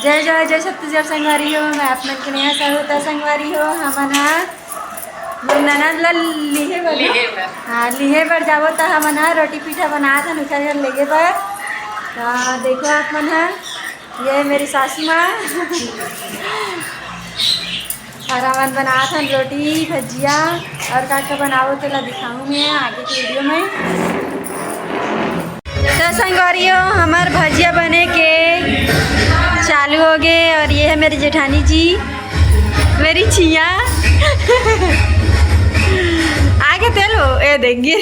जय जय जय छत्तीसगढ़ संगवारी हो। मैं अपना के नया होता संगवारी हो हमना ननद लिहे बर हाँ लिहे बर जाबो तो हमना रोटी पीठा बना था उनका घर लेगे पर देखो आप मन है ये मेरी सासू माँ और हमन बना था रोटी भजिया और का बनाओ तो ला दिखाऊँ मैं आगे की वीडियो में। तो संगवारियों हमार भजिया बने के चालू हो गए और ये है मेरी जेठानी जी मेरी छिया आगे तेलो ये देंगे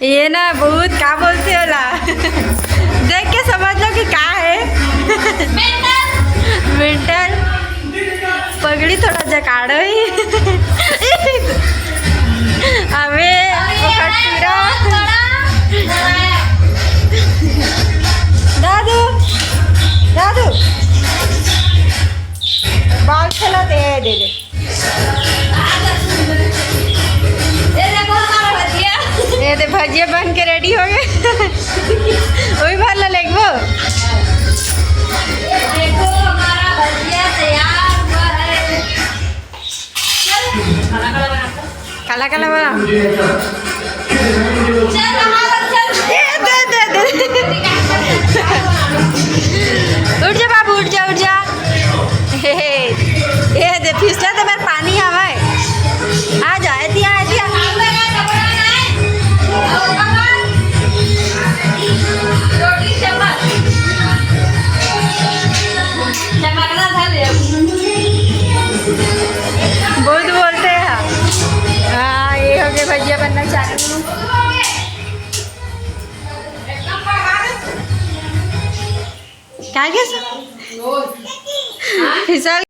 ये ना बहुत क्या बोलते हो ला देख के समझ लो कि क्या है विंटर पगड़ी थोड़ा जकाड़ो अबे दादू दादू बाल खेला दे दे ये दे भजिया बन के रेडी हो गए वही भाला लेगो देखो हमारा भजिया तैयार हुआ है। काला काला बना उठ जा बाबू उठ जा ये दे फिसला तो मेरे पानी आवे आ जा दिया बहुत बोलते हैं हाँ ये हो गया भजिया बनना चालू क्या फिसल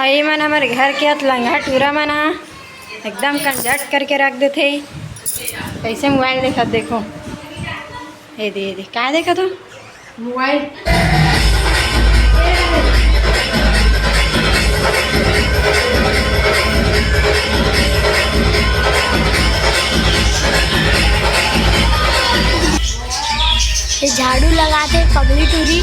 ये मन हमारे घर के हाथ लंगा टूरा मना एकदम कंजट करके रख देते कैसे मोबाइल देखा देखो ये दे क्या देखा तुम मोबाइल ये झाड़ू लगाते पगली टूरी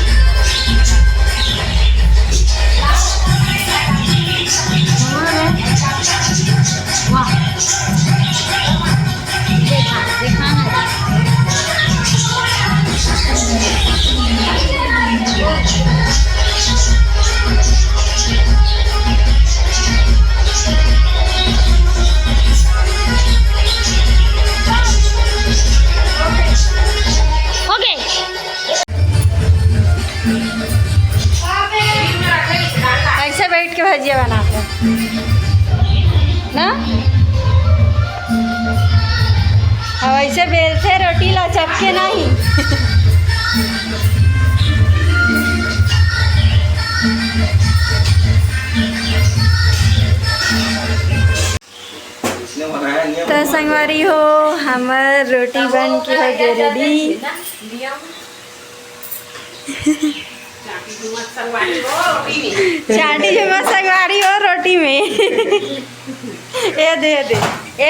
वाह देखा ऐसे बैठ के भजिया बनाते ना अब ऐसे बेलते रोटी ला चपके नहीं तो संगवारी हो हमार रोटी बन के हो गए रेडी चाटी झुमर संगवारी हो रोटी में ये दे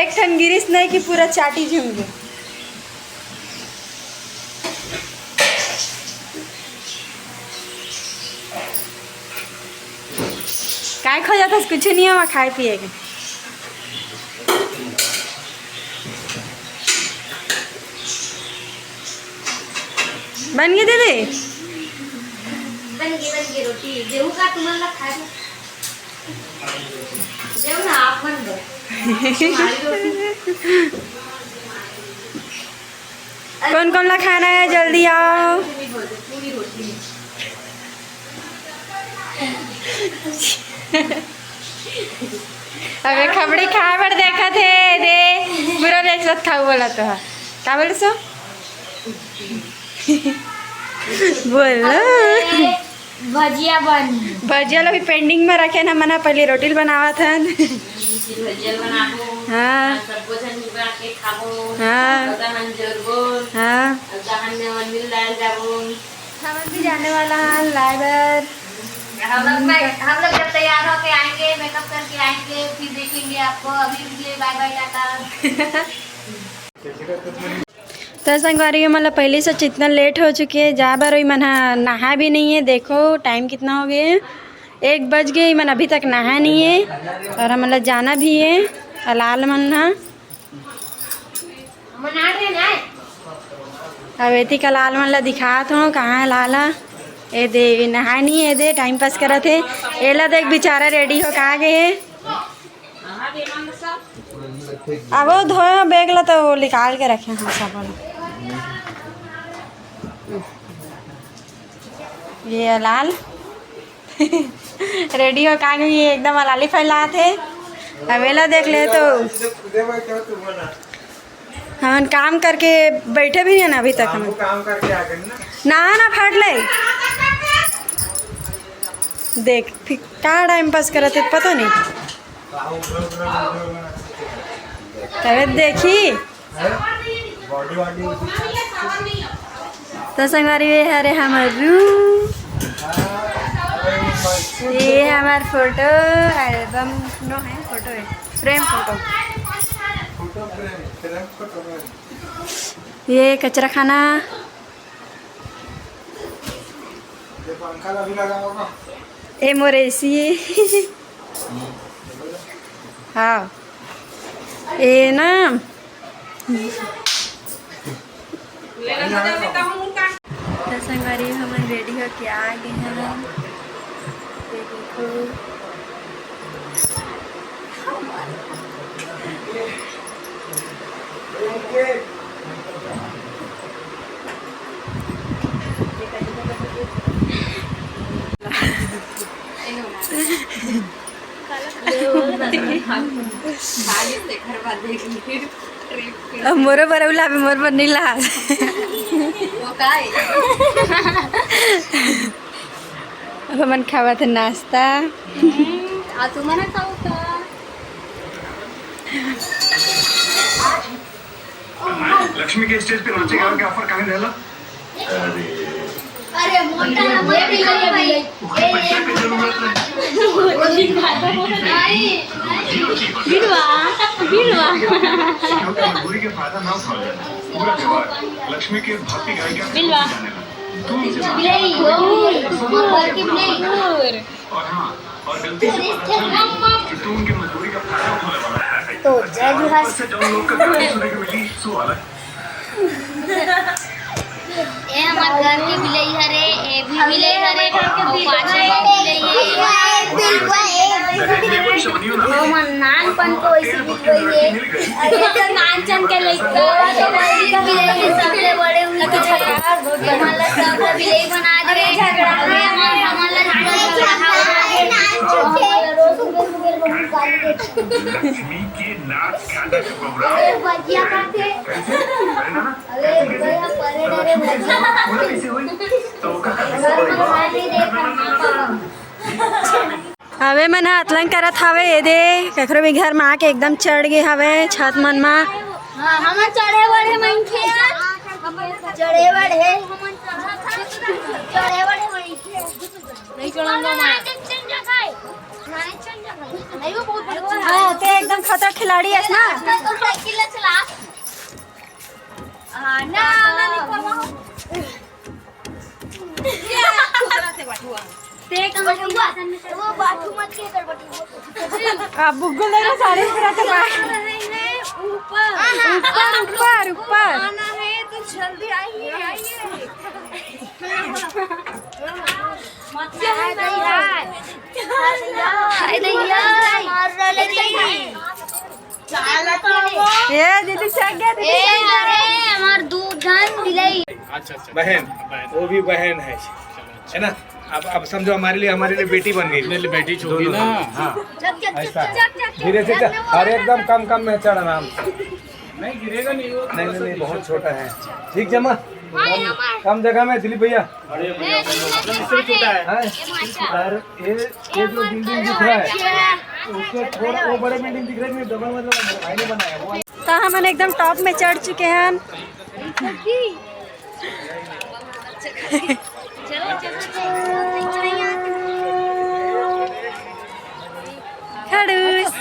एक ठन गिरिश नहीं कि पूरा चाटी झूम गए काय खो जाता कुछ नहीं हुआ खाए पिए के बन गए दीदी बन गई रोटी देऊ का तुम्हाला खाए देऊ ना आप बन दो कौन कौन ला खाना है जल्दी आओ अबे खबड़ी खा बर देखा थे दे पूरा एक साथ खाऊ बोला तो क्या बोले सो बोलो भजिया लोग पेंडिंग में रखे ना मना पहले रोटी बनावा था हाँ हाँ हम भी जाने वाला है लाइबर हम लोग जब तैयार होके आएंगे मेकअप करके आएंगे फिर देखेंगे आपको अभी के लिए बाय बाय टाटा। तो संगवारी मतलब पहले से इतना लेट हो चुकी है, जा बार मन नहा भी नहीं है। देखो टाइम कितना हो गया, 1 बज गए, मन अभी तक नहा नहीं है। और हम मतलब जाना भी है लाल मन अब एती का लाल मन ला दिखात हूँ कहाँ है लाला। ए दे नहा नहीं है, दे टाइम पास करा थे। एला देख बेचारा रेडी हो कहाँ गए है। अब वो धोए बैग ला तो निकाल के रखे हैं सब। ये लाल रेडी हो कहाँ गई, एकदम लाली फैला थे। अवेला देख ले तो हम काम करके बैठे भी नहीं ना अभी तक। हम काम करके आ गए ना फाट ले देख फिर कहाँ टाइम पास करा थे पता नहीं। तबियत देखी तो संगवारी हरे हमारू ये हमार फोटो एल्बम नो है, फोटो है फ्रेम फोटो। ये कचरा खाना ए मोरेसी हाँ ये ना संगवारी हम रेडी हो के आ गए हैं। ये देखो मोर बरौला भी मोर पर नीला अब मन खावा थे नाश्ता। लक्ष्मी के स्टेज पे नाचेगा क्या ऑफर कहाँ देला? अरे मोटा पैसा की जरूरत मजबूरी के फायदा ना उठा जाए। पूरा त्योहार लक्ष्मी के भक्ति गाय क्या और हाँ और गलती से कि तू उनकी मजबूरी का फायदा उठाने वाला है। तो जय जुहार से जब लोग का गाने सुनने को मिली सो अलग ए हमार घर के बिलई हरे ए भी बिलई हरे और पाछे बिलई है वो मन नानपन को ऐसे बिलई है। अरे तो नानचन के लइका बिलई सबसे बड़े उनके झगड़ा हमारा सब बिलई बना दे झगड़ा में हमारा लक्ष्मी के नाच गाने से बबरा बजिया खाते अरे भैया परेड रे बजिया तो हवे मन अतलंग करत हवे। ये दे कखरो भी घर में आके एकदम चढ़ गए हवे छत मन में। हम चढ़े बड़े मनखे चढ़े बड़े नहीं चढ़ूंगा मैं हाँ ते एकदम खतर खिलाड़ी है ना। साइकिल चला ना वो बाथरूम मत के कर बटी अब बुग्गल देखो सारे पूरा तो ऊपर ऊपर ऊपर ऊपर आना है तो जल्दी आइए आइए मत ये दीदी चल गया दीदी। अरे हमार दूध धन दिलाई। अच्छा बहन वो भी बहन है ना। अब समझो हमारे लिए बेटी बन गई। मेरे लिए बेटी छोटी ना। हाँ ऐसा धीरे से और एकदम कम में चढ़ आराम से। नहीं गिरेगा नहीं वो। नहीं बहुत छोटा है। ठीक जमा कम जगह में दिलीप भैया छोटा है। ये जो बिल्डिंग दिख रहा है उसके थोड़ा वो बड़े बिल्डिंग दिख रहे हैं डबल मतलब भाई ने बनाया वो। तो हम एकदम टॉप में चढ़ चुके हैं। खड़ूस